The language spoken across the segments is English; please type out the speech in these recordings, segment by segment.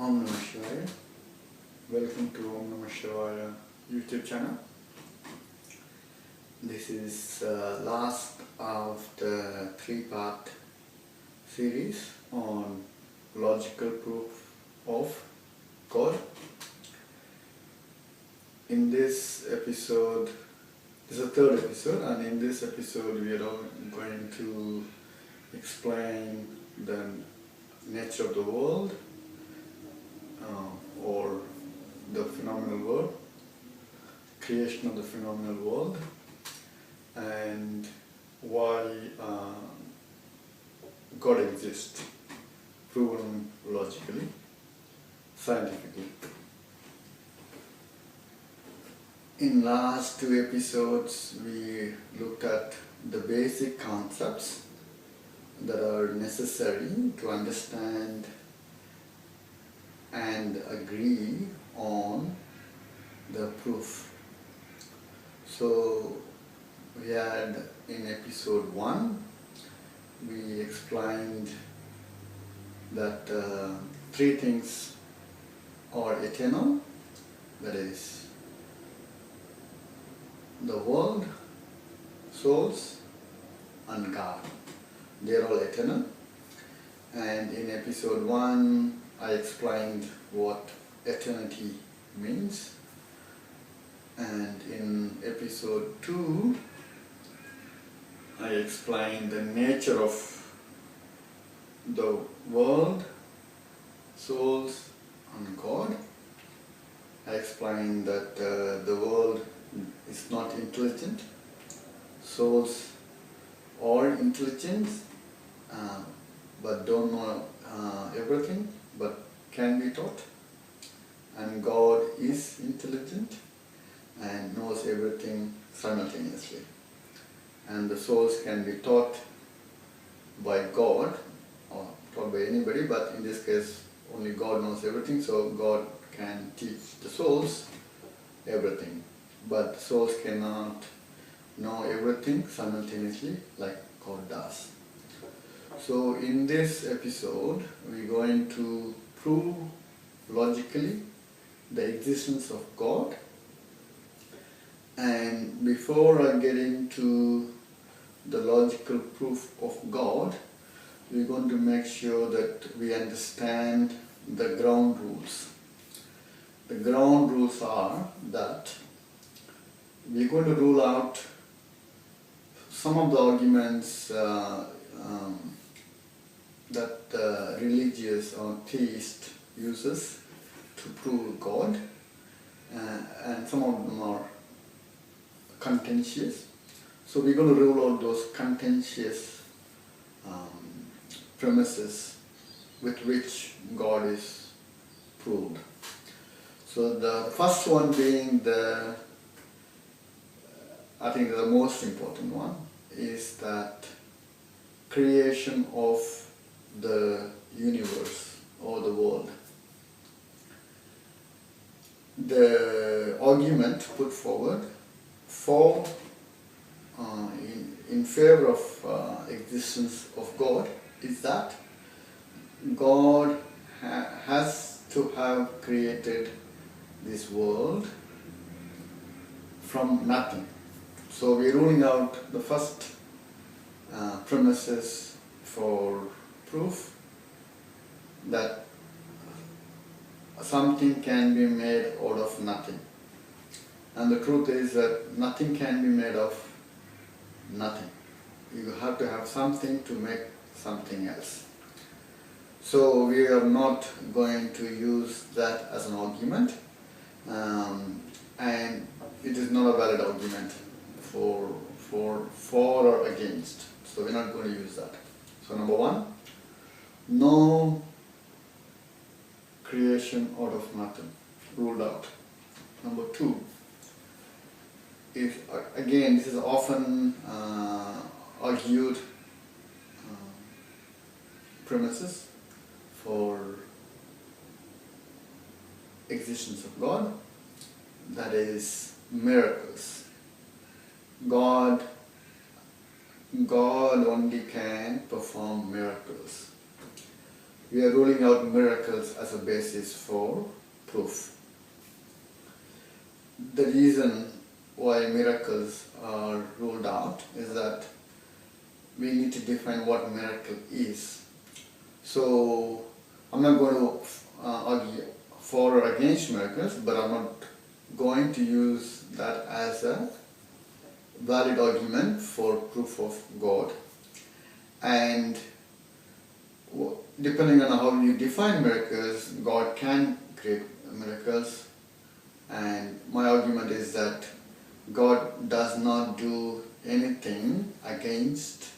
Om Namah Shivaya. Welcome to Om Namah Shivaya YouTube channel. This is last of the three-part series on logical proof of God. In this episode, this is the third episode, and in this episode we are going to explain the nature of the world, or the phenomenal world, creation of the phenomenal world, and why God exists, proven logically, scientifically. In last two episodes we looked at the basic concepts that are necessary to understand and agree on the proof. So we had in episode 1 we explained that three things are eternal, that is the world, souls and God. They are all eternal. And in episode 1 I explained what eternity means, and in episode 2 I explained the nature of the world, souls and God. I explained that the world is not intelligent, souls are intelligent but don't know everything, but can be taught, and God is intelligent and knows everything simultaneously, and the souls can be taught by God or taught by anybody, but in this case only God knows everything, so God can teach the souls everything, but souls cannot know everything simultaneously like God does. So in this episode we are going to prove logically the existence of God, and before I get into the logical proof of God, we are going to make sure that we understand the ground rules. The ground rules are that we are going to rule out some of the arguments that religious or theist uses to prove God, and some of them are contentious. So we're going to rule out those contentious premises with which God is proved. So the first one being I think the most important one, is that creation of the universe or the world. The argument put forward for in favor of existence of God is that God has to have created this world from nothing. So we are ruling out the first premises for proof that something can be made out of nothing. And the truth is that nothing can be made of nothing. You have to have something to make something else. So we are not going to use that as an argument, and it is not a valid argument for or against. So we're not going to use that. So number 1, no creation out of nothing, ruled out. Number 2, again this is often argued premises for existence of God, that is miracles. God only can perform miracles. we are ruling out miracles as a basis for proof. The reason why miracles are ruled out is that we need to define what miracle is. So I'm not going to argue for or against miracles, but I'm not going to use that as a valid argument for proof of God. And depending on how you define miracles, God can create miracles. And my argument is that God does not do anything against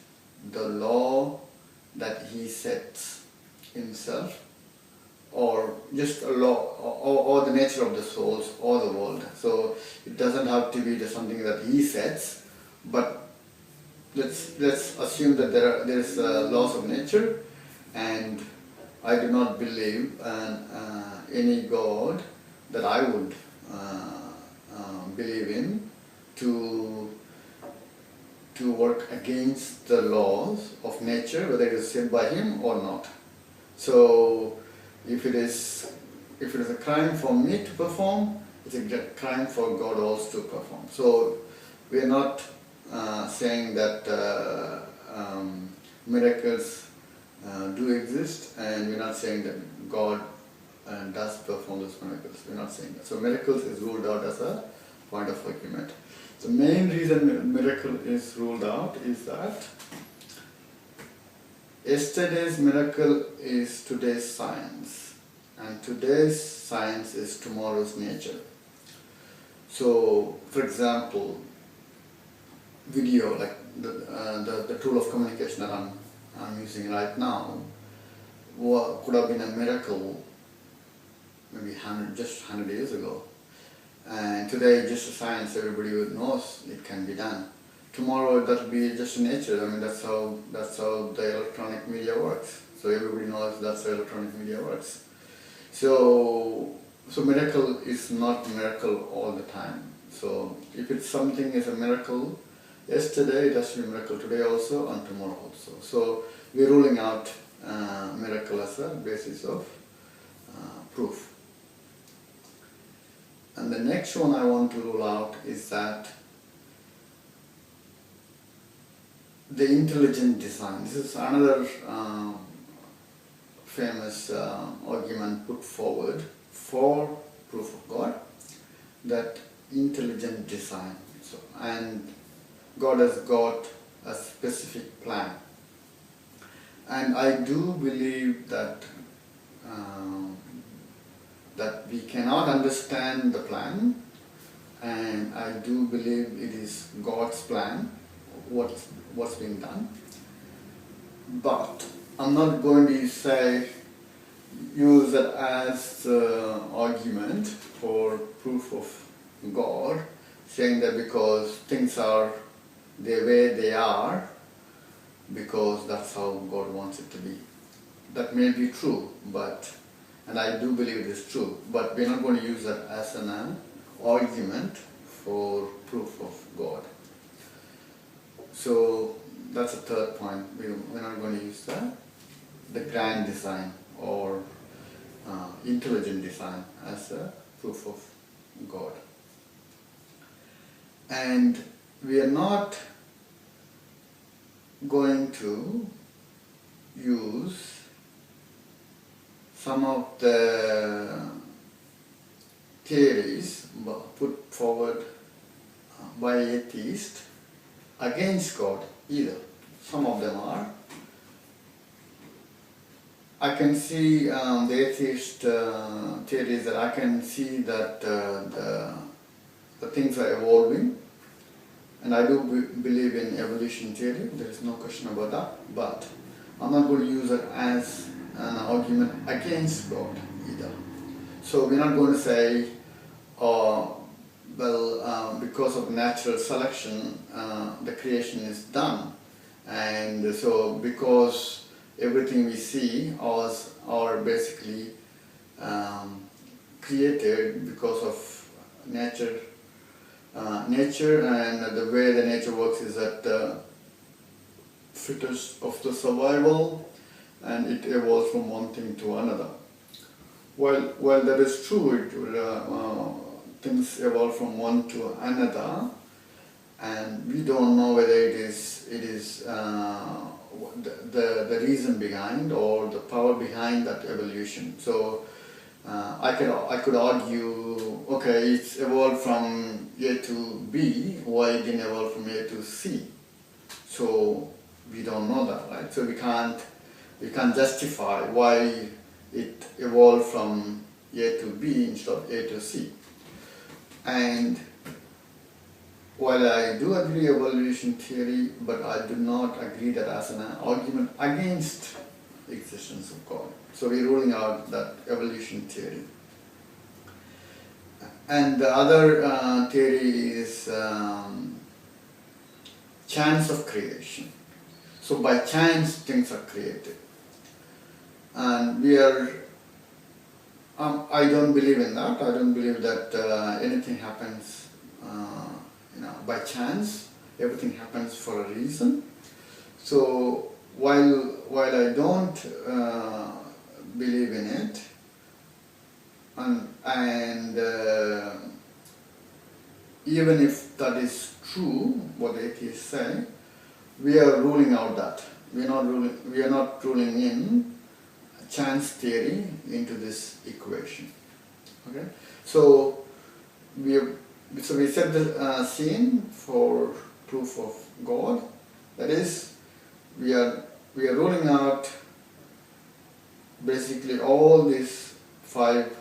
the law that He sets Himself, or just a law, or the nature of the souls or the world. So it doesn't have to be something that He sets, but let's assume that there is laws of nature, and I do not believe any God that I would believe in to work against the laws of nature, whether it is set by Him or not. So if it is a crime for me to perform, it's a crime for God also to perform. So we are not saying that miracles do exist, and we're not saying that God does perform those miracles. We're not saying that. So miracles is ruled out as a point of argument. The main reason miracle is ruled out is that yesterday's miracle is today's science, and today's science is tomorrow's nature. So, for example, video, like the tool of communication that I'm using right now, could have been a miracle maybe just 100 years ago. And today, just a science, everybody knows it can be done. Tomorrow, that will be just nature. I mean, that's how the electronic media works. So everybody knows that's how electronic media works. So miracle is not miracle all the time. So if it's something is a miracle yesterday, it has to be a miracle today also and tomorrow also. So we're ruling out miracle as a basis of proof. And the next one I want to rule out is that the intelligent design. This is another famous argument put forward for proof of God, that intelligent design. So, and God has got a specific plan. And I do believe that that we cannot understand the plan, and I do believe it is God's plan, what's being done. But I'm not going to use it as argument for proof of God, saying that because things are the way they are, because that's how God wants it to be. That may be true, and I do believe it is true, but we're not going to use that as an argument for proof of God. So that's the third point. We're not going to use the grand design or intelligent design as a proof of God. And we are not going to use some of the theories put forward by atheists against God either. Some of them are. I can see the atheist theories that I can see that the things are evolving, and I do believe in evolution theory, there is no question about that, but I'm not going to use it as an argument against God either. So we're not going to say, because of natural selection, the creation is done, and so because everything we see are basically created because of nature, and the way the nature works is that the fittest of the survival, and it evolves from one thing to another. While that is true, things evolve from one to another, and we don't know whether it is the reason behind or the power behind that evolution. So I could argue, okay, it's evolved from A to B, why it didn't evolve from A to C? So we don't know that, right? So we can't justify why it evolved from A to B instead of A to C. And while I do agree evolution theory, but I do not agree that as an argument against existence of God. So we're ruling out that evolution theory. And the other theory is chance of creation. So by chance things are created. And we are, I don't believe in that. I don't believe that anything happens by chance. Everything happens for a reason. So while I don't believe in it, and even if that is true, what the atheists say, we are ruling out that. We are not ruling in chance theory into this equation. Okay, so we set the scene for proof of God. That is, we are ruling out basically all these 5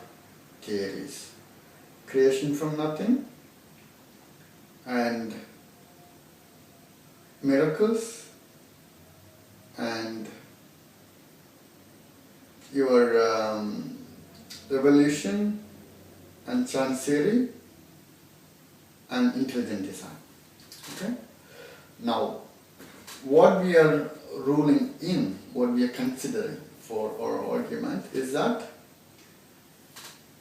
theories: creation from nothing, and miracles, and your evolution, and chance theory, and intelligent design. Okay? Now, what we are ruling in, what we are considering for our argument is that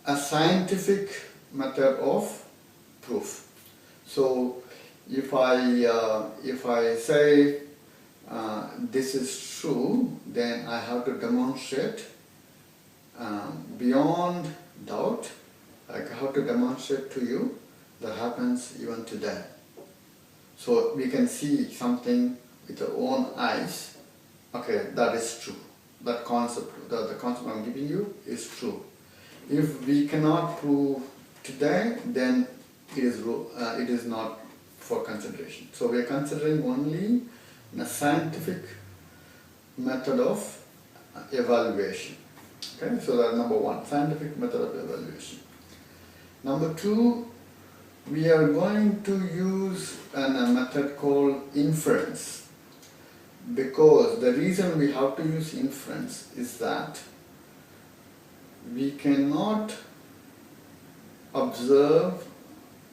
a scientific method of proof. So if I say this is true, then I have to demonstrate beyond doubt. I have to demonstrate to you that happens even today. So we can see something with our own eyes. Okay, that is true. That concept, the concept I'm giving you is true. If we cannot prove today, then it is not for consideration. So we are considering only a scientific method of evaluation. Okay, so that's number 1, scientific method of evaluation. Number 2, we are going to use a method called inference, because the reason we have to use inference is that we cannot observe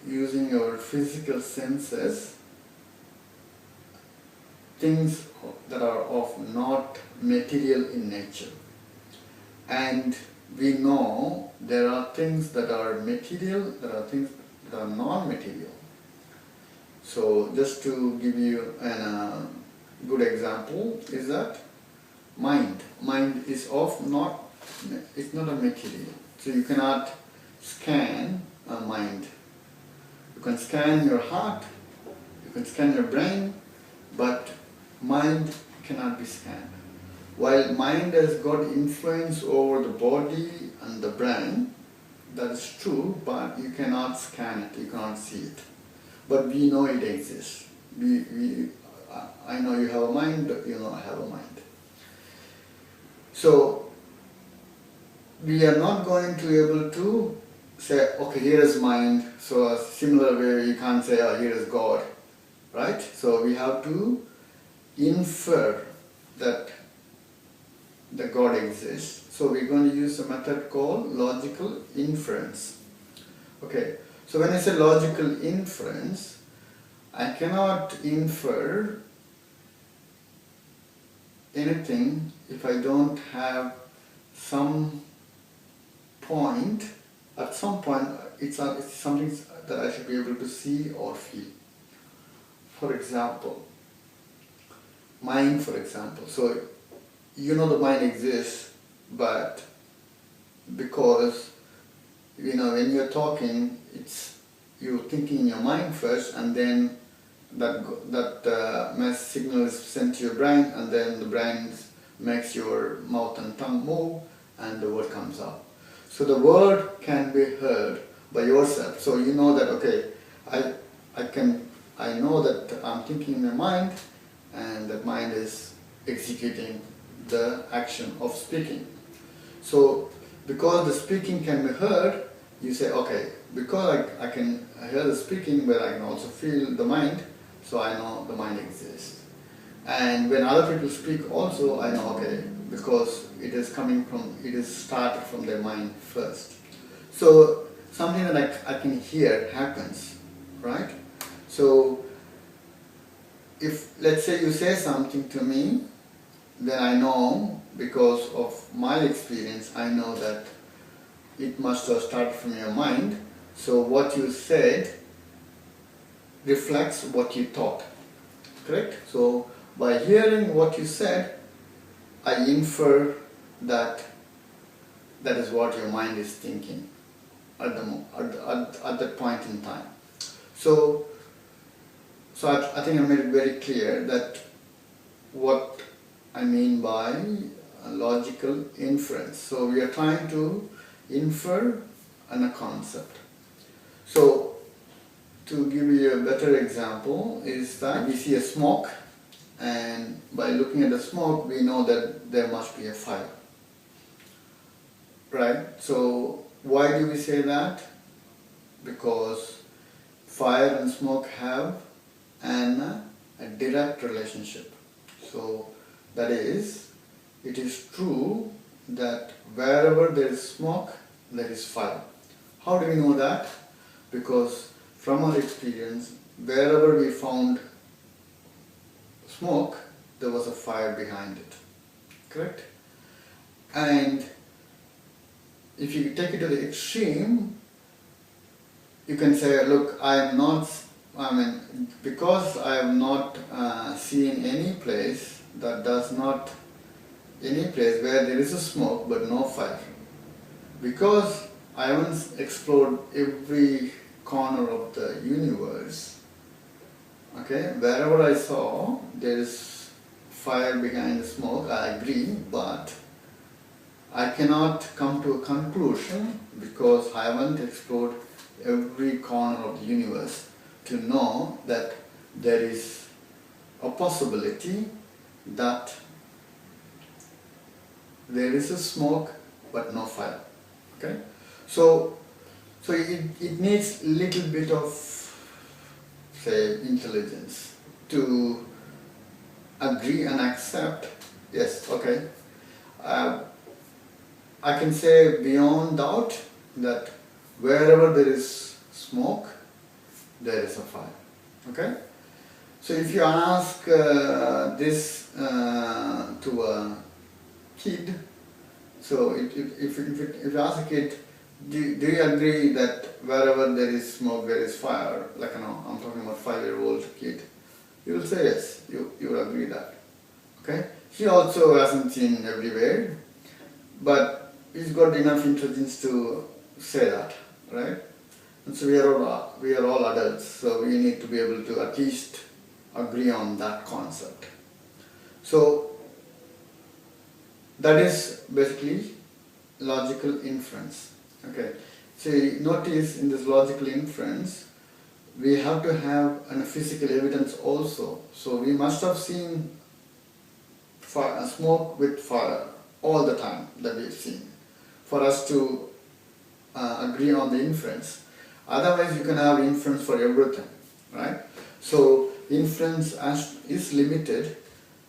using our physical senses things that are of not material in nature. And we know there are things that are material, there are things that are non-material. So just to give you a good example is that mind is it's not a material. So you cannot scan a mind. You can scan your heart, you can scan your brain, but mind cannot be scanned. While mind has got influence over the body and the brain, that is true, but you cannot scan it, you cannot see it. But we know it exists. I know you have a mind, you know I have a mind. So we are not going to be able to say, okay, here is mind. So a similar way you can't say, oh, here is God, right? So we have to infer that the God exists. So we're going to use a method called logical inference. Okay, so when I say logical inference, I cannot infer anything if I don't have some point. At some point, it's something that I should be able to see or feel. For example, mind, for example. So you know the mind exists, but because when you're talking, you're thinking in your mind first, and then that mass signal is sent to your brain, and then the brain makes your mouth and tongue move, and the word comes out. So the word can be heard by yourself. So you know that, okay, I know that I'm thinking in my mind, and that mind is executing the action of speaking. So because the speaking can be heard, you say, okay, because I can hear the speaking, but I can also feel the mind, so I know the mind exists. And when other people speak also, I know, okay, because it is started from their mind first. So something that I can hear happens, right? So if, let's say, you say something to me, then I know, because of my experience, I know that it must have started from your mind. So what you said reflects what you thought, correct? So by hearing what you said, I infer that that is what your mind is thinking at that point in time. So I think I made it very clear that what I mean by a logical inference. So we are trying to infer on a concept. So to give you a better example is that we see a smoke, and by looking at the smoke we know that there must be a fire, right? So why do we say that? Because fire and smoke have a direct relationship. So that is, it is true that wherever there is smoke, there is fire. How do we know that? Because from our experience, wherever we found smoke, there was a fire behind it, correct? And if you take it to the extreme, you can say, look, because I have not seen any place where there is a smoke but no fire. Because I haven't explored every corner of the universe, okay, wherever I saw there is fire behind the smoke, I agree, but I cannot come to a conclusion because I haven't explored every corner of the universe to know that there is a possibility that there is a smoke but no fire. Okay, so it needs a little bit of, say, intelligence to agree and accept. Yes, okay. I can say beyond doubt that wherever there is smoke, there is a fire. Okay? So if you ask this to a kid, so if you ask a kid, do you agree that wherever there is smoke, there is fire? Like, I'm talking about 5-year-old kid. He will say yes, you will agree that. Okay? He also hasn't seen everywhere, but he's got enough intelligence to say that, right? And so we are all adults, so we need to be able to at least agree on that concept. So that is basically logical inference. Okay. So notice in this logical inference, we have to have a physical evidence also. So we must have seen smoke with fire all the time that we've seen for us to agree on the inference. Otherwise you can have inference for everything, right? So inference is limited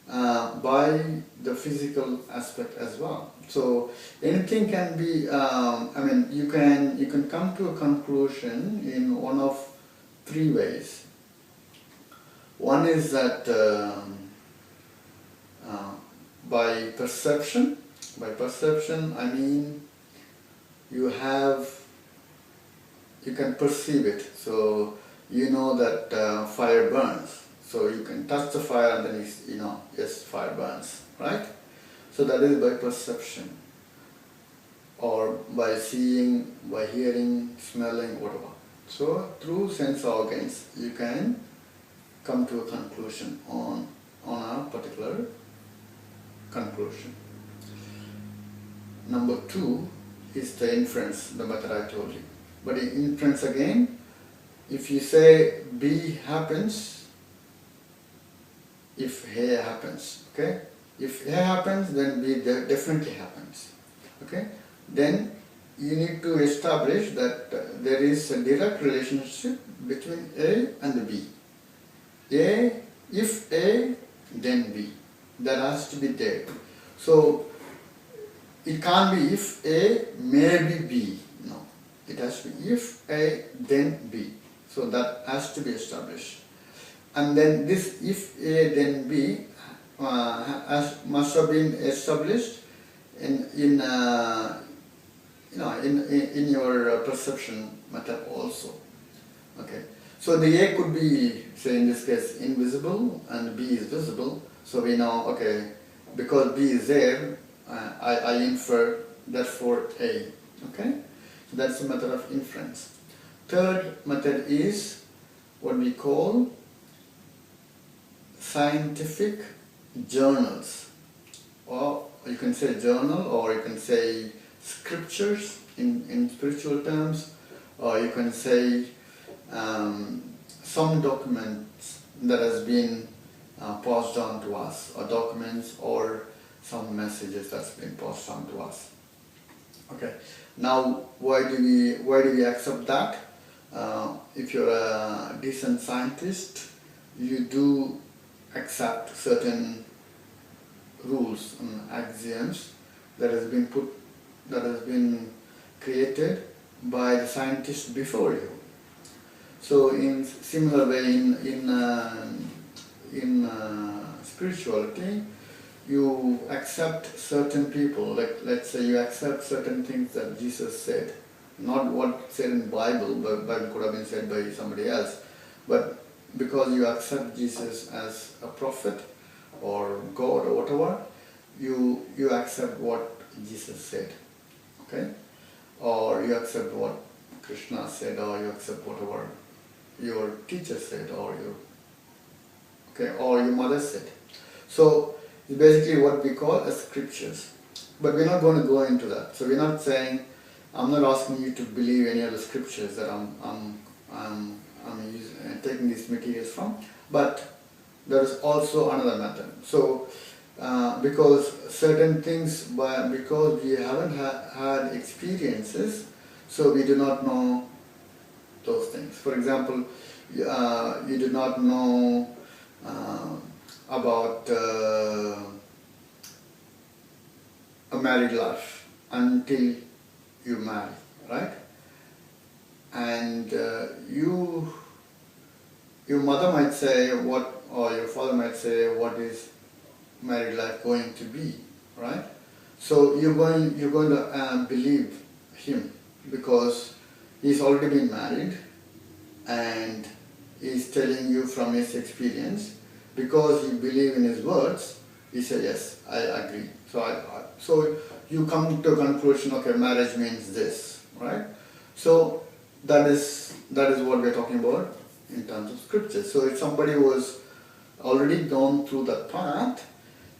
by the physical aspect as well. So anything can be, you can come to a conclusion in one of 3 ways. One is that by perception. By perception, I mean you can perceive it. So you know that fire burns. So you can touch the fire and then yes, fire burns, right? So that is by perception, or by seeing, by hearing, smelling, whatever. So through sense organs you can come to a conclusion on a particular conclusion. Number 2 is the inference, the method I told you. But in inference again, if you say B happens, if A happens, okay? If A happens, then B definitely happens, okay? Then you need to establish that there is a direct relationship between A and B. If A, then B. That has to be there. So it can't be if A, maybe B. No. It has to be if A, then B. So that has to be established. And then this if A, then B must have been established in your perception method also. Okay. So the A could be, say in this case, invisible and B is visible. So we know, okay, because B is there, I infer, therefore A. Okay? So that's the method of inference. Third method is what we call scientific journals. Or you can say journal, or you can say scriptures in spiritual terms, or you can say some documents that has been passed on to us, or documents or some messages that's been passed on to us. Okay. Now, why do we accept that? If you're a decent scientist, you do accept certain rules and axioms that has been created by the scientists before you. So in similar way in spirituality, you accept certain people, like let's say you accept certain things that Jesus said, not what said in the Bible, but Bible could have been said by somebody else, but because you accept Jesus as a prophet or God or whatever, you accept what Jesus said, okay? Or you accept what Krishna said, or you accept whatever your teacher said, or your mother said. So it's basically what we call as scriptures. But we're not going to go into that. So we're not saying, I'm not asking you to believe any of the scriptures that I'm taking these materials from, but there is also another method. So because certain things, because we haven't had experiences, so we do not know those things. For example, you do not know about a married life until you marry, right? And your mother might say what, or your father might say what is married life going to be, right? So you're going to believe him because he's already been married and he's telling you from his experience. Because you believe in his words, he said, yes, I agree. So you come to a conclusion, okay, marriage means this, right? So that is what we're talking about in terms of scripture. So if somebody was already gone through that path,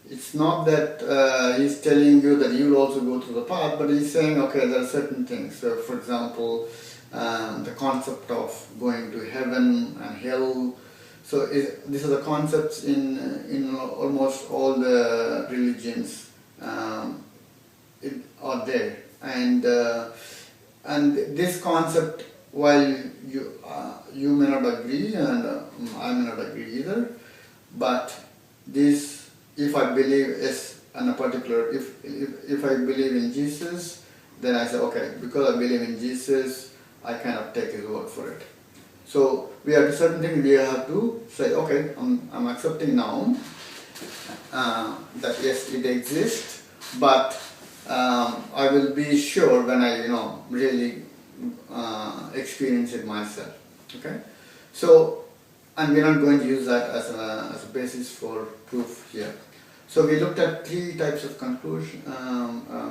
it's not that he's telling you that you'll also go through the path, but he's saying, okay, there are certain things. So for example, the concept of going to heaven and hell. So these are the concepts in almost all the religions are there, and this concept, while you may not agree and I may not agree either, but this, if I believe is in a particular, if I believe in Jesus, then I say, okay, because I believe in Jesus, I cannot take his word for it. So we have certain things we have to say, okay, I'm accepting now that yes, it exists, but I will be sure when I really experience it myself. Okay, so and we're not going to use that as a basis for proof here. So we looked at three types of conclusion,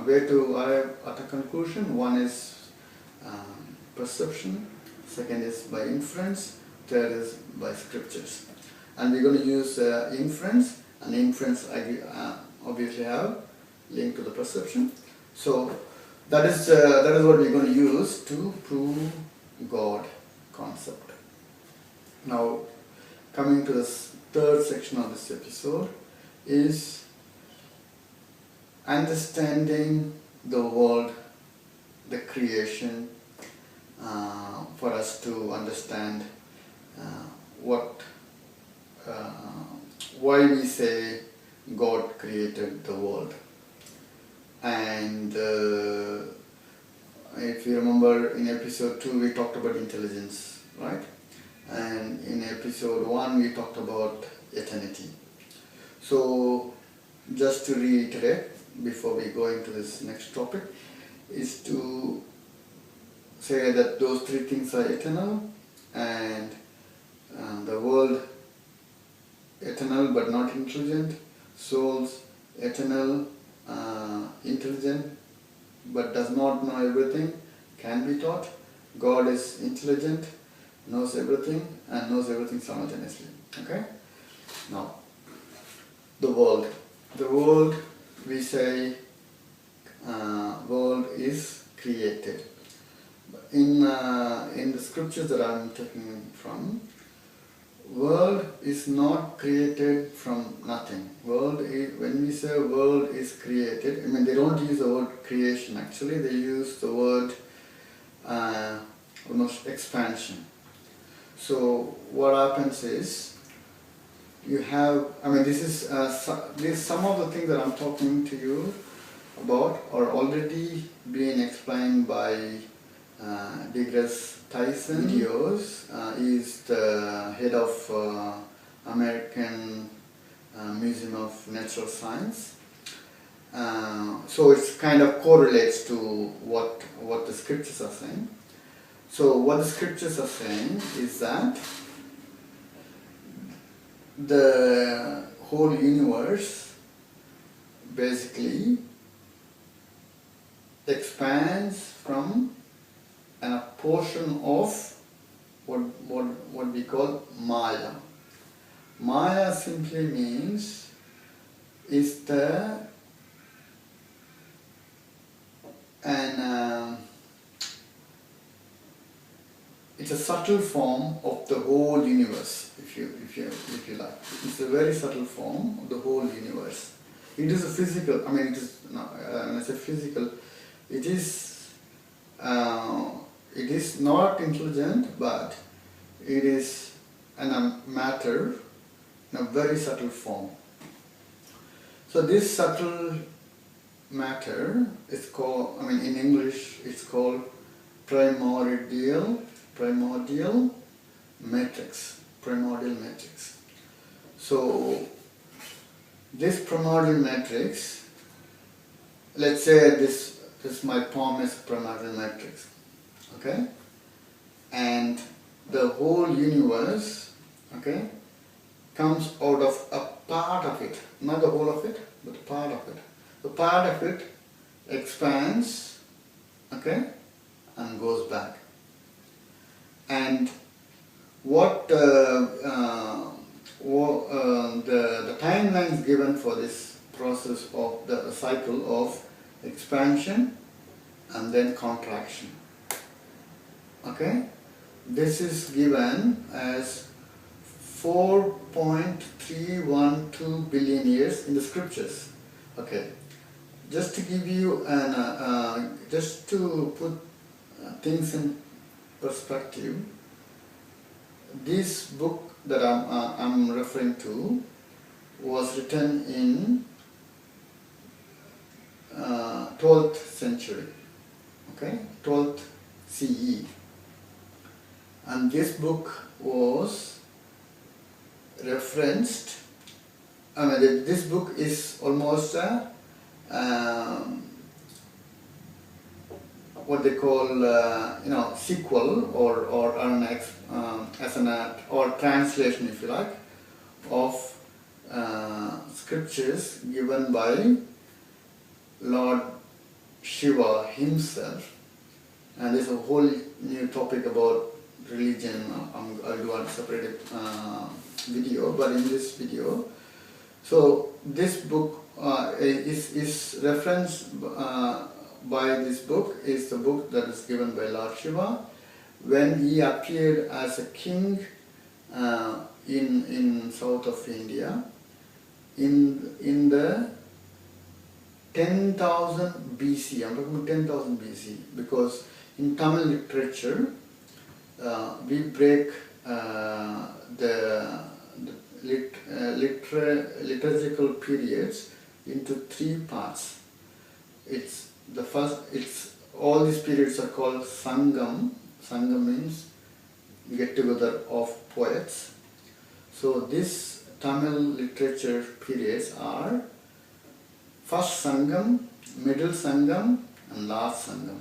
where to arrive at a conclusion. One is perception, second is by inference, third is by scriptures. And we're going to use inference, and inference obviously have link to the perception. So that is what we're going to use to prove God concept. Now, coming to the third section of this episode is understanding the world, the creation, for us to understand why we say God created the world. And if you remember, in episode 2 we talked about intelligence, right? And in episode 1 we talked about eternity. So just to reiterate before we go into this next topic, is to say that those three things are eternal, and the world eternal but not intelligent, souls eternal, intelligent but does not know everything, can be taught. God is intelligent, knows everything, and knows everything simultaneously. Okay? Now, the world. The world, we say, world is created. In the scriptures that I am taking from, world is not created from nothing. World is, when we say world is created, I mean they don't use the word creation actually, they use the word almost expansion. So what happens is, you have, I mean this is some of the things that I'm talking to you about are already being explained by deGrasse Tyson. Videos. Is the head of American Museum of Natural Science. So it kind of correlates to what the scriptures are saying. So what the scriptures are saying is that the whole universe basically expands from a portion of what we call Maya. Maya simply means is it's a subtle form of the whole universe, if you like. It's a very subtle form of the whole universe. It is a physical. I mean, it is not. When I say physical, it is not intelligent, but it is a matter in a very subtle form. So this subtle matter is called, I mean in English it's called primordial matrix. So this primordial matrix, let's say this my palm is primordial matrix, okay, and the whole universe, okay, comes out of a part of it, not the whole of it, but a part of it. The part of it expands, okay, and goes back. And what the timelines given for this process of the cycle of expansion and then contraction, okay, this is given as 4.312 billion years in the scriptures. Okay, just to give you just to put things in perspective, this book that I'm referring to was written in 12th century, okay, 12th CE, and this book was referenced. I mean, this book is almost what they call sequel or translation, if you like, of scriptures given by Lord Shiva himself, and there's a whole new topic about religion. I'll do a separate video, but in this video, so this book is referenced by this book is the book that is given by Lord Shiva when he appeared as a king in south of India in the 10,000 BC. I'm talking about 10,000 BC because in Tamil literature we break the liturgical periods into three parts. It's the first. It's all these periods are called Sangam. Sangam means get together of poets. So this Tamil literature periods are first Sangam, middle Sangam, and last Sangam.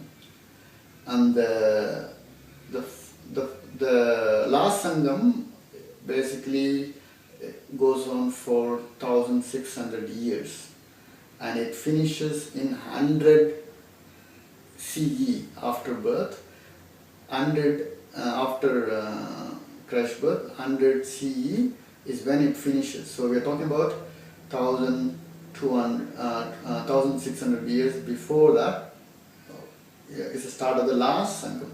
And the last Sangam basically goes on for 1,600 years, and it finishes in 100 CE after birth, 100 after Christ's birth, 100 CE is when it finishes. So we are talking about 1,600 years before that is the start of the last Sangam.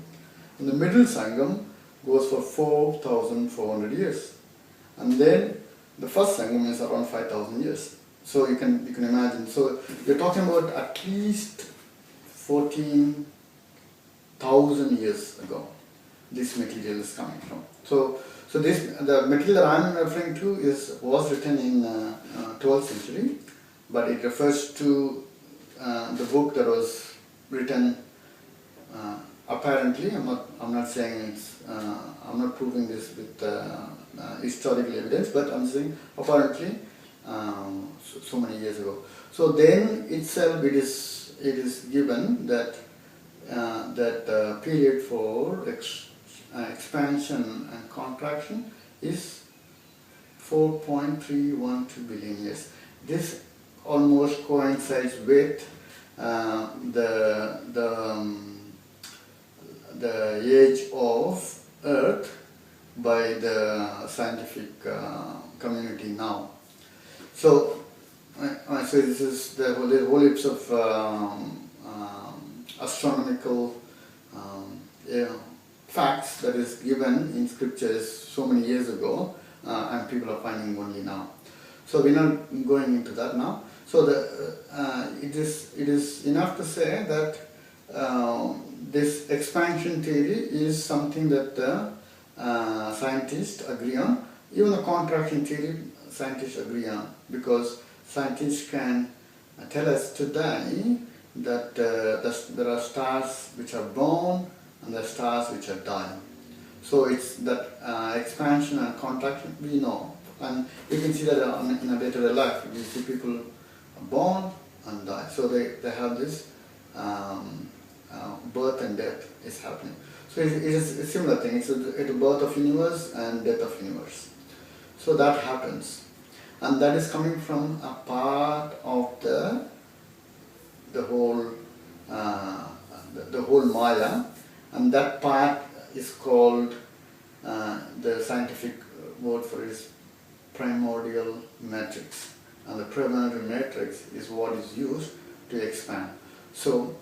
And the middle Sangam goes for 4,400 years. And then the first Sangam is around 5,000 years. So you can imagine. So we're talking about at least 14,000 years ago this material is coming from. So the material that I'm referring to was written in 12th century, but it refers to the book that was written apparently. I'm not saying it's. I'm not proving this with historical evidence, but I'm saying apparently so many years ago. So then itself it is given that period for expansion and contraction is 4.312 billion years. This almost coincides with the age of Earth by the scientific community now. So this is the whole heaps of astronomical facts that is given in scriptures so many years ago, and people are finding only now. So we're not going into that now. So it is enough to say that this expansion theory is something that scientists agree on. Even the contraction theory, scientists agree on, because scientists can tell us today that there are stars which are born and there are stars which are dying. So it's that expansion and contraction we know, and you can see that in a day-to-day life. We see people born and die. So they have this birth and death is happening. So it is a similar thing. It's a birth of universe and death of universe. So that happens, and that is coming from a part of the whole Maya, and that part is called the scientific word for it is primordial matrix, and the primordial matrix is what is used to expand. So,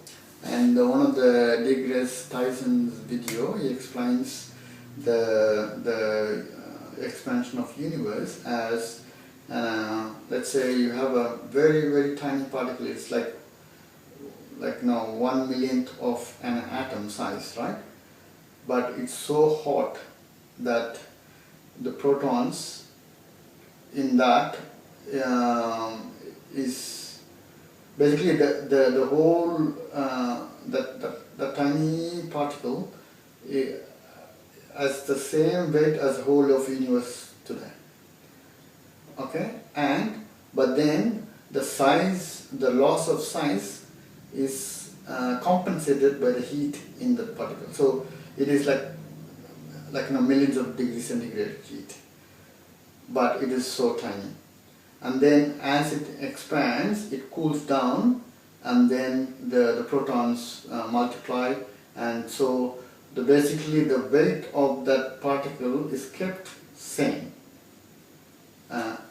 and one of the deGrasse Tyson's video, he explains the expansion of universe as let's say you have a very, very tiny particle. It's like 1/1,000,000th of an atom size, right? But it's so hot that the protons in that is basically the whole the tiny particle has the same weight as the whole of universe today. Okay, but then the size, the loss of size is compensated by the heat in the particle. So it is like millions of degrees centigrade heat, but it is so tiny. and then as it expands it cools down, and then the protons multiply, and so basically the weight of that particle is kept same,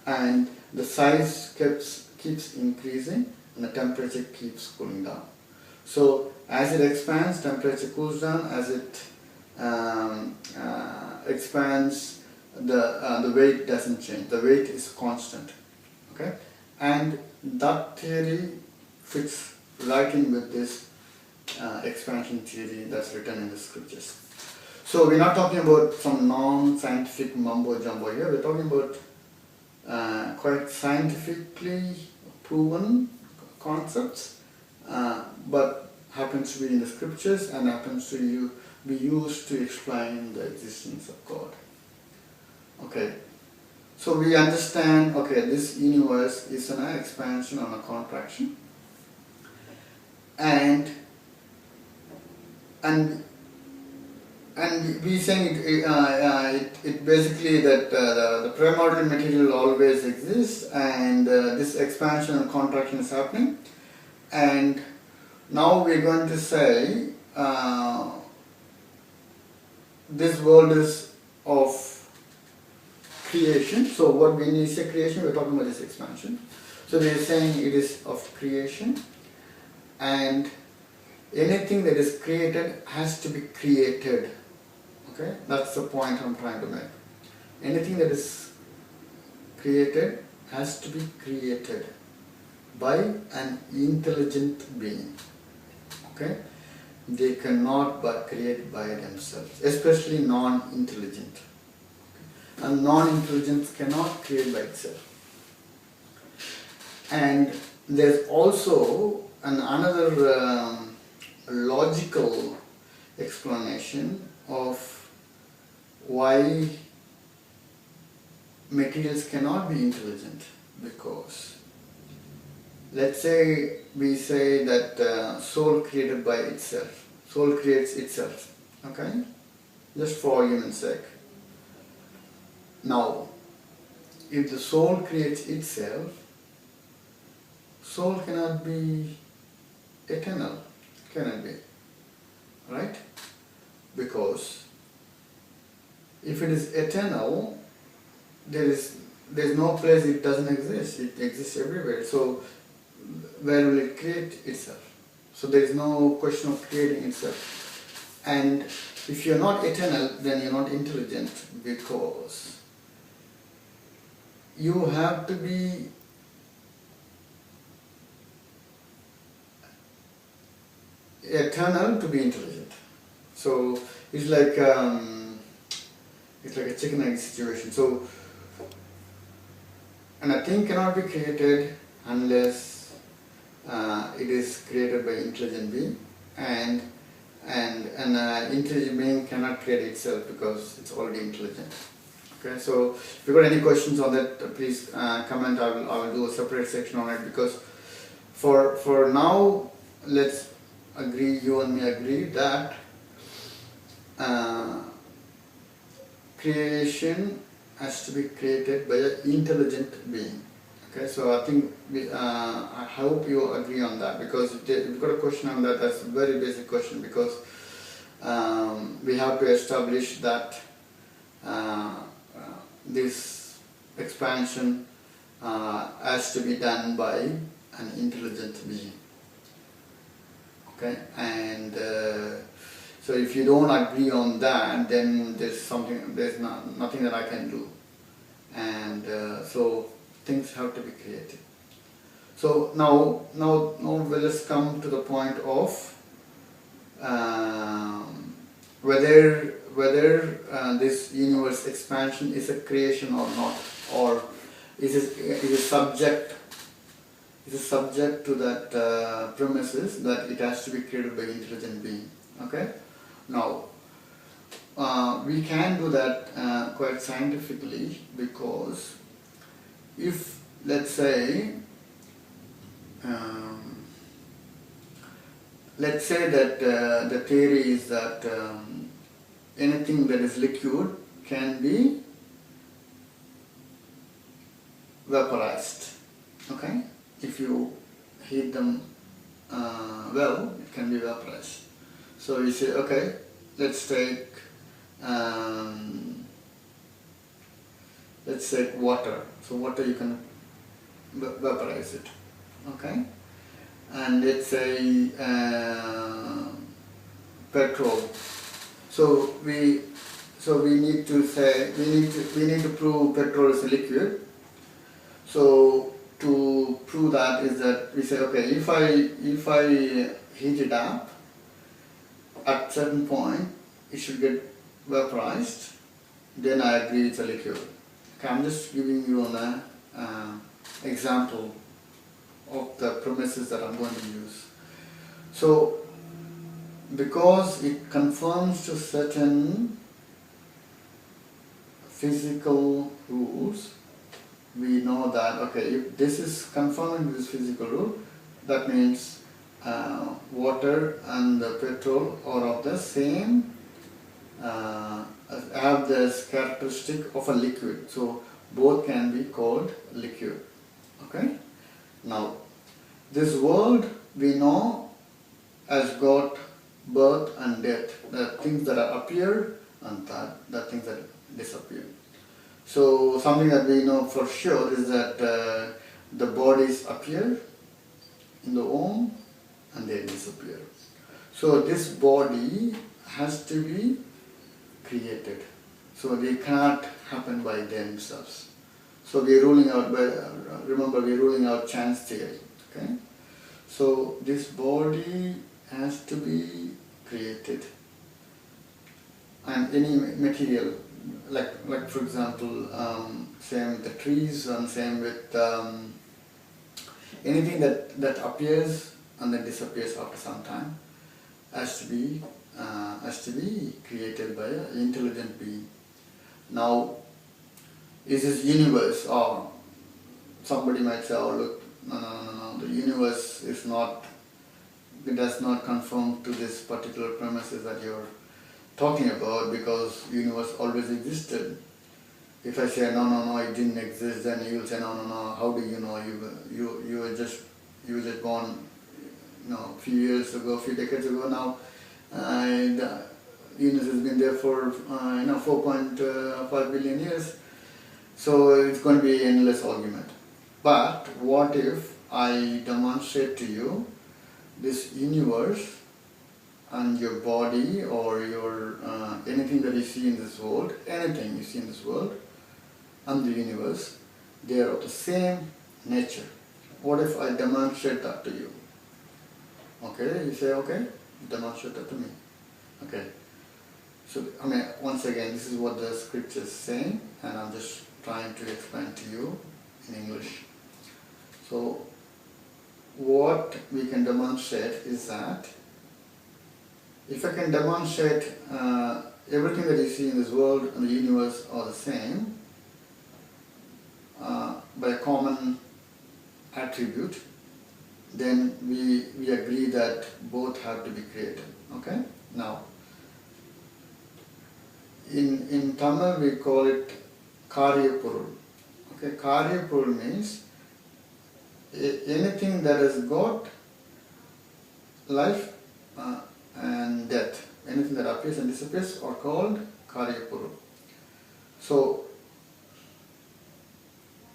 and the size keeps increasing and the temperature keeps cooling down. So as it expands, temperature cools down. As it expands, the weight doesn't change. The weight is constant. Okay, and that theory fits right in with this expansion theory that's written in the scriptures. So we're not talking about some non-scientific mumbo jumbo here. We're talking about quite scientifically proven concepts, but happens to be in the scriptures and happens to be used to explain the existence of God. Okay, so we understand, okay, this universe is an expansion and a contraction, and we saying it basically that the primordial material always exists, and this expansion and contraction is happening, and now we're going to say this world is of creation. So what when we say creation, we're talking about this expansion. So we're saying it is of creation, and anything that is created has to be created. Okay, that's the point I'm trying to make. Anything that is created has to be created by an intelligent being. Okay, they cannot create by themselves, especially non-intelligent. Okay? And non-intelligence cannot create by itself. And there's also another logical explanation of why materials cannot be intelligent, because let's say we say that soul created by itself, soul creates itself, okay, just for argument's sake. Now, if the soul creates itself, soul cannot be eternal, can it be? Right? Because if it is eternal, there's no place it doesn't exist. It exists everywhere. So where will it create itself? So there is no question of creating itself. And if you're not eternal, then you're not intelligent, because you have to be eternal to be intelligent. So it's like a chicken egg situation. So, and a thing cannot be created unless it is created by intelligent being, and an intelligent being cannot create itself because it's already intelligent. Okay, so if you've got any questions on that, please comment. I will do a separate section on it, because for now, let's agree, you and me agree that creation has to be created by an intelligent being. Okay, so I think I hope you agree on that, because if you've got a question on that, that's a very basic question, because we have to establish that this expansion has to be done by an intelligent being. Okay, and so if you don't agree on that, then there's nothing that I can do, and so things have to be created. So now let's come to the point of whether this universe expansion is a creation or not, or is it subject to that premises that it has to be created by intelligent being. Okay, now we can do that quite scientifically, because if, let's say that the theory is that anything that is liquid can be vaporized. Okay? If you heat them well, it can be vaporized. So you say, okay, let's take water. So water you can vaporize it. Okay? And let's say petrol. So we need to say we need to prove petrol is a liquid. So to prove that is that we say, okay, if I heat it up at certain point it should get vaporized, then I agree it's a liquid. Okay, I'm just giving you an example of the premises that I'm going to use. So because it conforms to certain physical rules, we know that, okay, if this is conforming to this physical rule, that means water and the petrol are of the same, have this characteristic of a liquid. So both can be called liquid. Okay? Now, this world we know has got birth and death, the things that appear and the things that disappear. So something that we know for sure is that the bodies appear in the womb and they disappear. So this body has to be created. So they cannot happen by themselves. So we're ruling out, remember we're ruling out chance theory. Okay? So this body has to be created. And any material, like for example, same with the trees and same with anything that appears and then disappears after some time has to be created by an intelligent being. Now, is this universe, or somebody might say, oh look, no, the universe is not, it does not conform to this particular premises that you're talking about, because universe always existed. If I say no, it didn't exist, then you will say no, how do you know? You were just born, a few years ago, a few decades ago now. The universe has been there for 4.5 billion years. So it's going to be an endless argument. But what if I demonstrate to you this universe and your body or your anything that you see in this world, anything you see in this world and the universe, they are of the same nature. What if I demonstrate that to you? Okay, you say, okay, demonstrate that to me. Okay. So, once again, this is what the scripture is saying, and I'm just trying to explain to you in English. So, what we can demonstrate is that if I can demonstrate everything that you see in this world and the universe are the same by a common attribute, then we agree that both have to be created. Okay? Now, in Tamil we call it Karyapurul. Okay? Karyapurul means anything that has got life and death, anything that appears and disappears are called Karyapurul. So,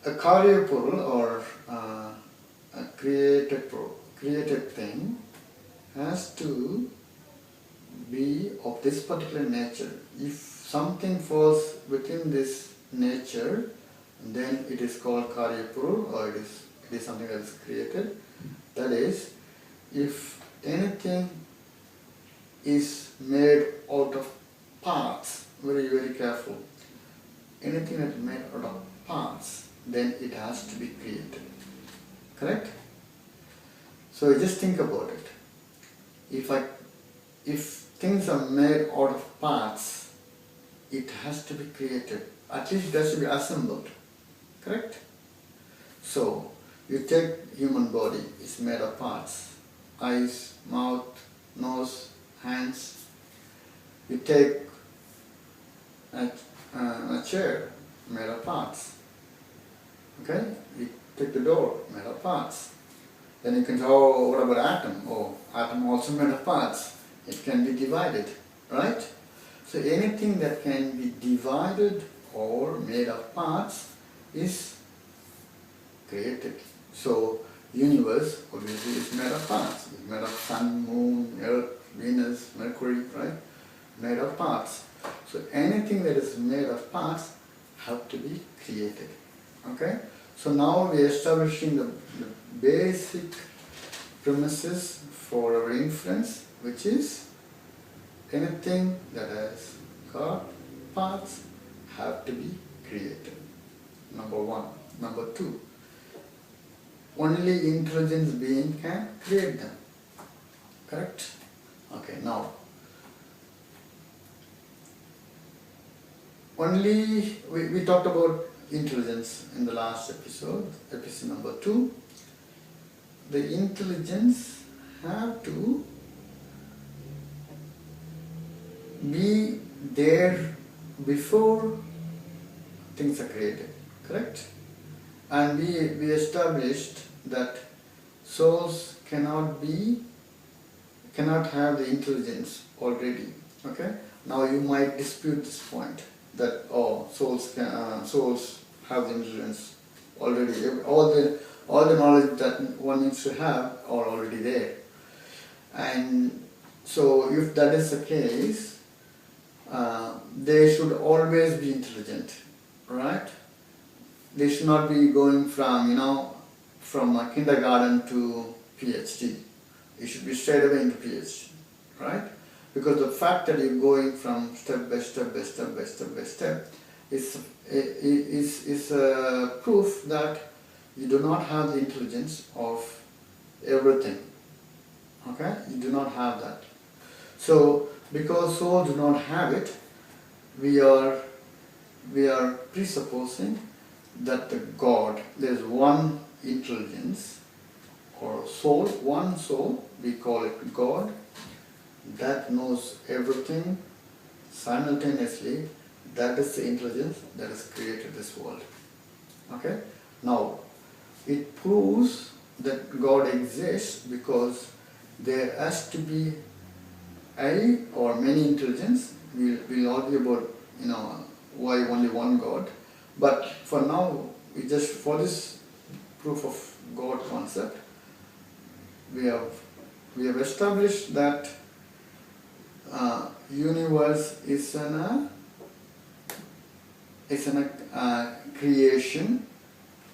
a Karyapurul or a created thing has to be of this particular nature. If something falls within this nature, then it is called Karyapurul, or it is something that is created. That is, if anything is made out of parts, very, very careful, anything that is made out of parts, then it has to be created. Correct? So just think about it. If things are made out of parts, it has to be created. At least it has to be assembled. Correct? So, you take human body, it's made of parts. Eyes, mouth, nose, hands. You take a chair made of parts. Okay, you take the door, made of parts. Then you can say, oh, what about atom? Oh, atom also made of parts. It can be divided, right? So anything that can be divided or made of parts is created. So universe obviously is made of parts. It's made of sun, moon, earth, Venus, Mercury, right? Made of parts. So anything that is made of parts have to be created. Okay? So now we are establishing the basic premises for our inference, which is anything that has got parts have to be created. Number one. Number two, only intelligent being can create them. Correct? Okay, now only we talked about intelligence in the last episode, episode number 2. The intelligence have to be there before things are created, correct? And we established that souls cannot have the intelligence already. Okay? Now you might dispute this point that souls have the intelligence already. All the knowledge that one needs to have are already there. And so if that is the case, they should always be intelligent, right? They should not be going from kindergarten to PhD. You should be straight away into PhD, right? Because the fact that you're going from step by step by step by step by step is proof that you do not have the intelligence of everything. Okay? You do not have that. So, because souls do not have it, we are presupposing that the God, there's one intelligence or soul, one soul, we call it God, that knows everything simultaneously. That is the intelligence that has created this world. Okay? Now, it proves that God exists because there has to be a or many intelligence. We'll argue about why only one God. But for now, for this proof of God concept, we have established that universe is a creation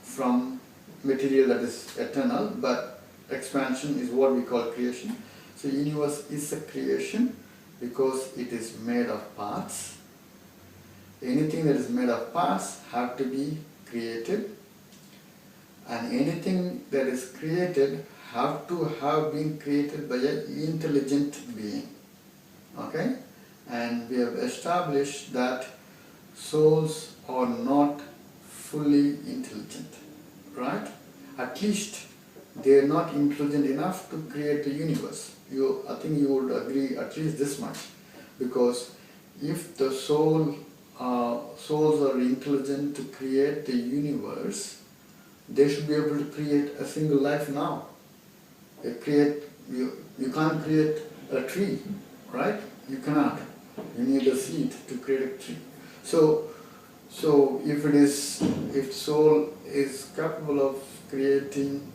from material that is eternal, but expansion is what we call creation. So universe is a creation because it is made of parts. Anything that is made of parts have to be created, and anything that is created have to have been created by an intelligent being. Okay? And we have established that souls are not fully intelligent, right? At least they are not intelligent enough to create the universe. I think you would agree at least this much, because if the souls are intelligent to create the universe, they should be able to create a single life now. You can't create a tree, right? You cannot. You need a seed to create a tree. So if soul is capable of creating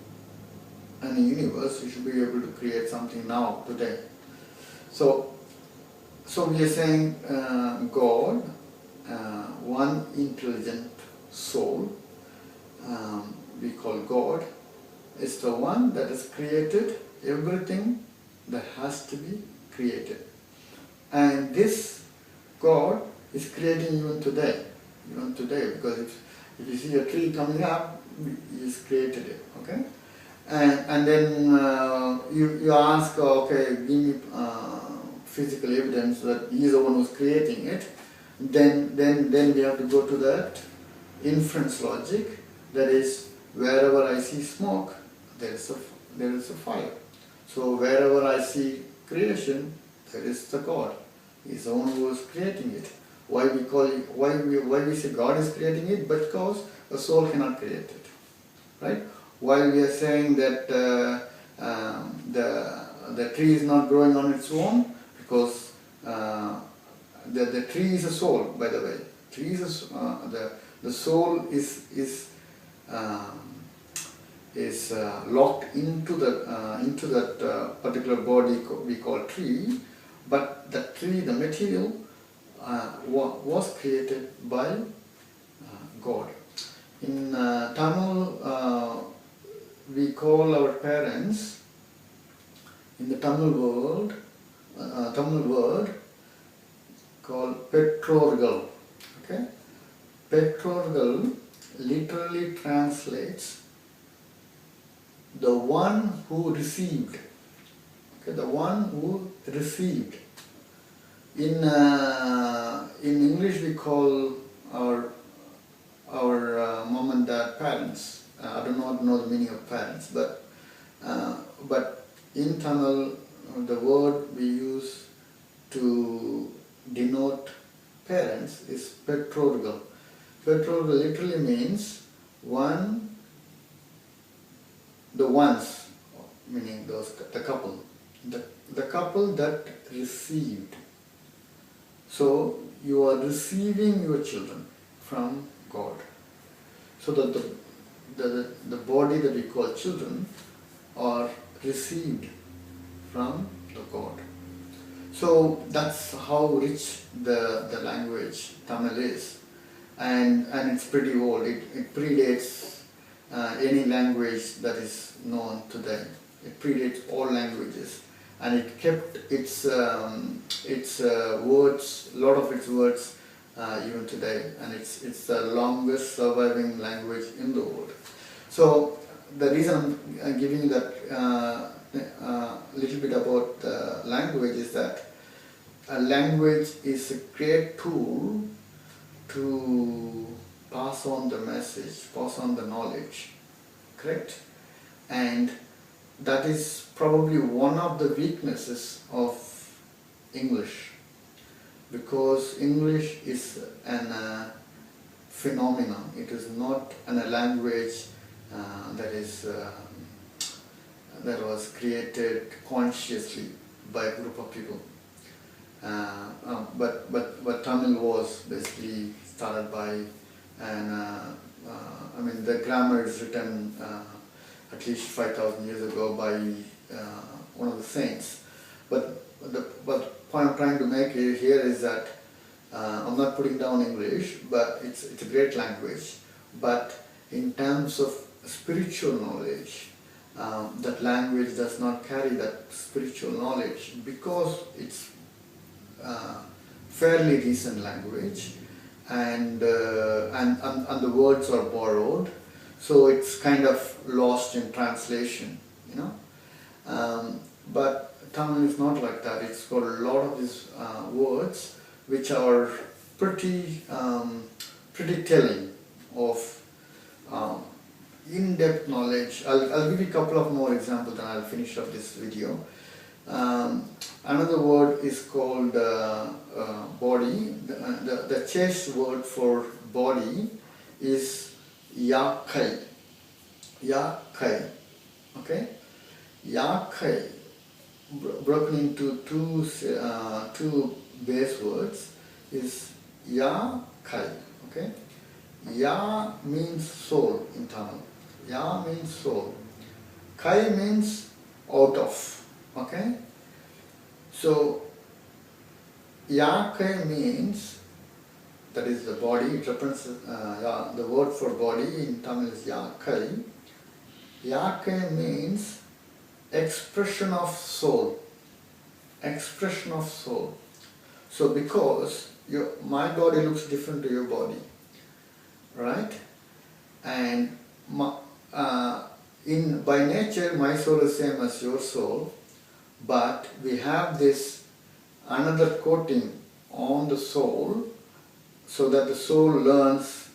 a universe, you should be able to create something now, today. So we are saying God, one intelligent soul, we call God, is the one that has created everything that has to be created. And this God is creating even today, because if you see a tree coming up, He has created it, okay? And then you ask, okay, give me physical evidence that He is the one who's creating it. Then we have to go to that inference logic, that is, wherever I see smoke, there is a fire. So wherever I see creation, there is the God. He is the one who is creating it. Why we say God is creating it? Because a soul cannot create it, right? While we are saying that the tree is not growing on its own, because the tree is a soul, by the way. Tree is the soul is locked into that particular body we call tree, but the tree, the material, was created by God. In Tamil, we call our parents, in the Tamil word called Patrorgal. Okay? Patrorgal literally translates the one who received. Okay, the one who received. In English we call our mom and dad parents. I do not know the meaning of parents, but in Tamil the word we use to denote parents is Patrorgal. Patrorgal literally means one, the ones, meaning the couple, the couple that received. So you are receiving your children from God. So that the body that we call children are received from the God. So that's how rich the language Tamil is, and it's pretty old. It predates any language that is known today. It predates all languages, and it kept its words, a lot of its words, even today, and it's the longest surviving language in the world. So the reason I'm giving you that little bit about the language is that a language is a great tool to pass on the message, pass on the knowledge, correct? And that is probably one of the weaknesses of English, because English is a phenomenon. It is not a language that was created consciously by a group of people. But Tamil was basically started by, the grammar is written at least 5,000 years ago by one of the saints. But the point I'm trying to make here is that I'm not putting down English, but it's a great language. But in terms of spiritual knowledge, that language does not carry that spiritual knowledge because it's fairly recent language, and the words are borrowed, so it's kind of lost in translation, but Tamil is not like that. It's got a lot of these words which are pretty telling of in-depth knowledge. I'll give you a couple of more examples and I'll finish up this video. Another word is called body. The Czech word for body is yakai. Yakai. Okay? Yakai, broken into two base words, is yakai. Okay? Ya means soul in Tamil. Ya means soul. Kai means out of. Okay? So, yakai means, that is the body. It represents the word for body in Tamil is yakai. Yakai means expression of soul. Expression of soul. So because my body looks different to your body, right? And by nature my soul is same as your soul, but we have this another coating on the soul so that the soul learns,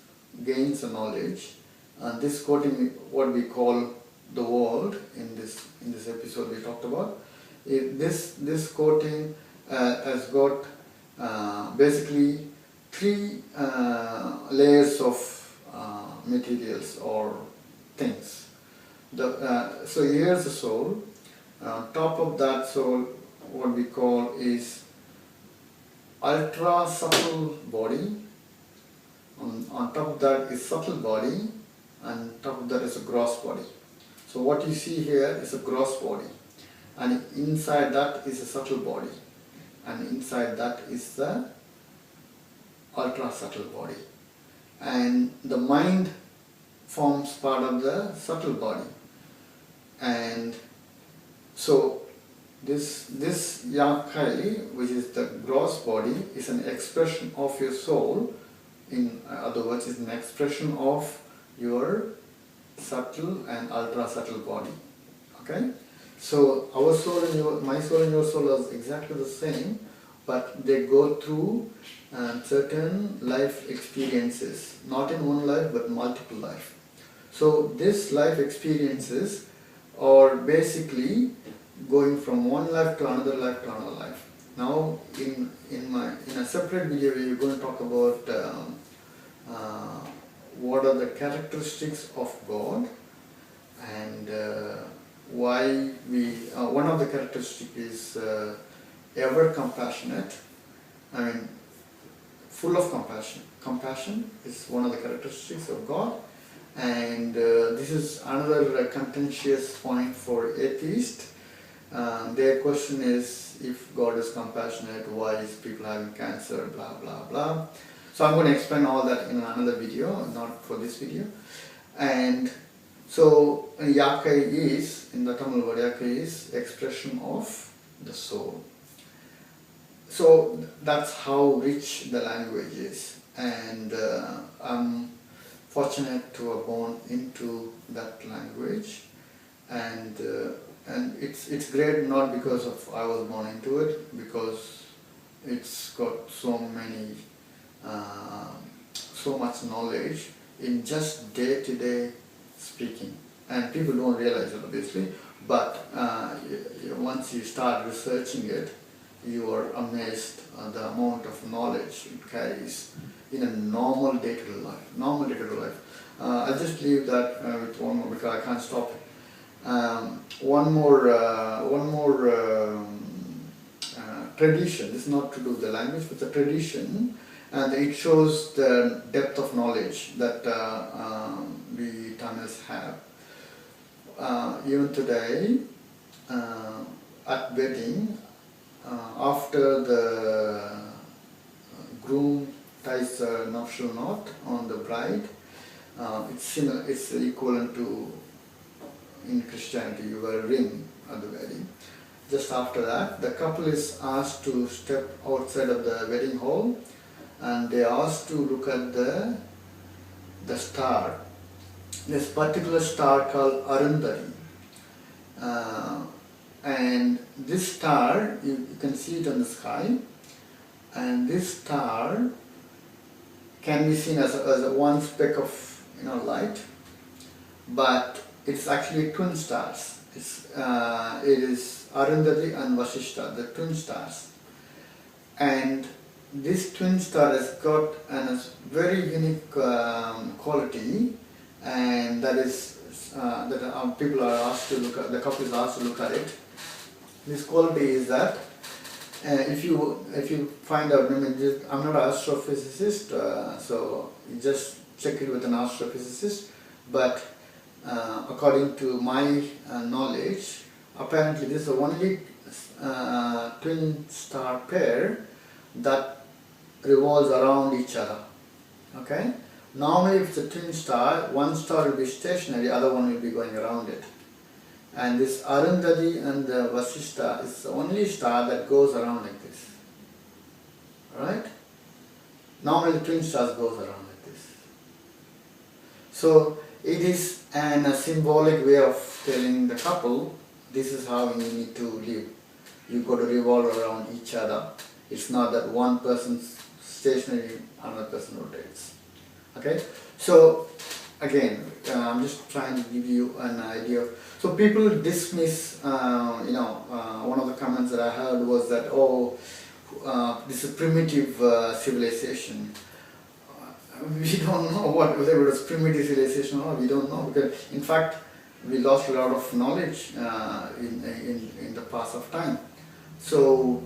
gains a knowledge, and this coating, what we call the world, in this episode we talked about, this coating has got basically three layers of materials or things. So here's the soul. Top of that soul, what we call is ultra subtle body. On top of that is subtle body, and top of that is a gross body. So what you see here is a gross body, and inside that is a subtle body, and inside that is the ultra subtle body. And the mind forms part of the subtle body. And so this yakai, which is the gross body, is an expression of your soul. In other words, is an expression of your subtle and ultra subtle body. Okay? So our soul and my soul and your soul are exactly the same, but they go through certain life experiences, not in one life but multiple life. So these life experiences are basically going from one life to another life to another life. Now in a separate video we are going to talk about what are the characteristics of God, and why we one of the characteristics is ever compassionate. I mean, full of compassion. Compassion is one of the characteristics of God, and this is another contentious point for atheists. Their question is, if God is compassionate, why is people having cancer, blah blah blah. So I'm going to explain all that in another video, not for this video. And so yakai is, in the Tamil word, yakai is expression of the soul. So that's how rich the language is, and I'm fortunate to have born into that language, and it's great not because of I was born into it, because it's got so much knowledge in just day-to-day speaking, and people don't realize it obviously, but once you start researching it, you are amazed at the amount of knowledge it carries in a normal day-to-day life. I'll just leave that with one more because I can't stop it. One more tradition. This is not to do with the language, but the tradition, and it shows the depth of knowledge that we Tamils have. Even today, at wedding, after the groom ties a nuptial knot on the bride, it's equivalent to, in Christianity, you wear a ring at the wedding. Just after that, the couple is asked to step outside of the wedding hall, and they are asked to look at the star. This particular star called Arundhati. And this star, you can see it in the sky, and this star can be seen as a one speck of light, but it's actually twin stars. It is Arundhati and Vasishta, the twin stars, and this twin star has got a very unique quality, and that is that people are asked to look at. The couple is asked to look at it. This quality is that if you find out, I'm not an astrophysicist, so you just check it with an astrophysicist, but according to my knowledge, apparently this is the only twin star pair that revolves around each other. Okay? Normally if it's a twin star, one star will be stationary, the other one will be going around it. And this Arundhati and the Vasishta is the only star that goes around like this. Alright? Normally the twin stars goes around like this. So it is a symbolic way of telling the couple, this is how you need to live. You got to revolve around each other. It's not that one person's stationary, another person rotates. Okay? So again, I'm just trying to give you an idea of. So people dismiss, one of the comments that I heard was that, oh, this is primitive civilization. We don't know whether it was primitive civilization or not. We don't know, because in fact we lost a lot of knowledge in the pass of time. So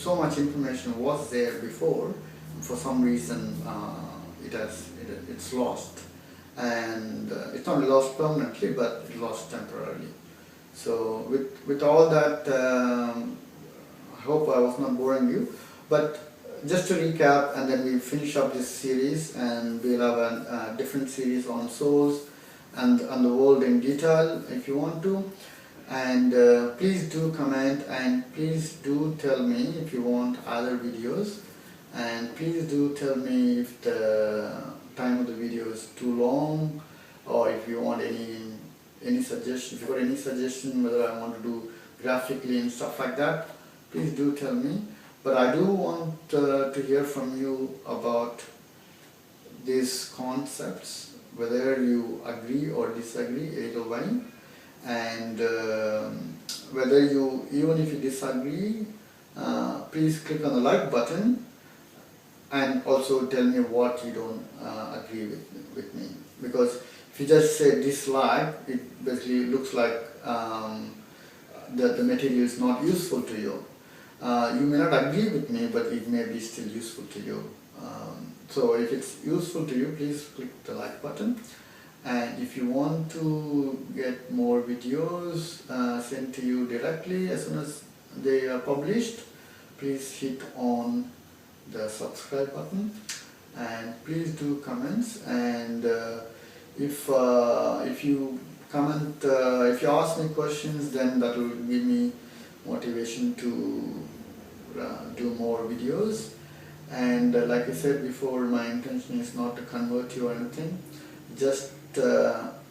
much information was there before. For some reason it's lost, and it's not lost permanently, but it lost temporarily. So with all that, I hope I was not boring you, but just to recap, and then we finish up this series, and we'll have a different series on souls and the world in detail if you want to. And please do comment, and please do tell me if you want other videos, and please do tell me if the time of the video is too long, or if you want any suggestion. If you got any suggestion whether I want to do graphically and stuff like that, please do tell me. But I do want to hear from you about these concepts, whether you agree or disagree either way, and whether you, even if you disagree, please click on the like button, and also tell me what you don't agree with me. Because if you just say dislike, it basically looks like the material is not useful to you. You may not agree with me, but it may be still useful to you. So if it's useful to you, please click the like button. And if you want to get more videos sent to you directly as soon as they are published, please hit on the subscribe button, and please do comments. And if you comment, if you ask me questions, then that will give me motivation to do more videos. And like I said before, my intention is not to convert you or anything, just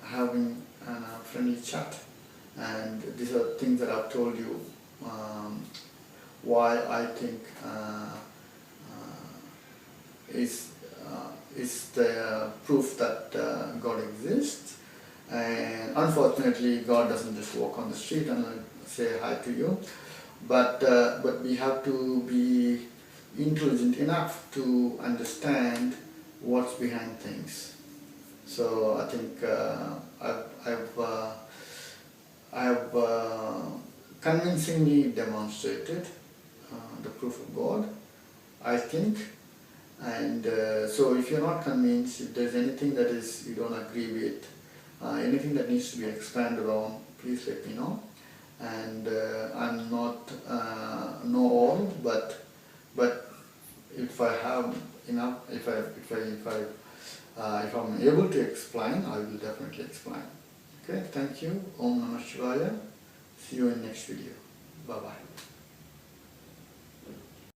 having a friendly chat. And these are things that I've told you why I think is the proof that God exists. And unfortunately, God doesn't just walk on the street and say hi to you, but we have to be intelligent enough to understand what's behind things. So I think I have convincingly demonstrated the proof of God, I think. And so if you're not convinced, if there's anything that is you don't agree with, anything that needs to be expanded on, please let me know. And I'm not know all, but if I have enough, if I'm able to explain, I will definitely explain. Okay, thank you. Om Namah Shivaya. See you in next video. Bye bye.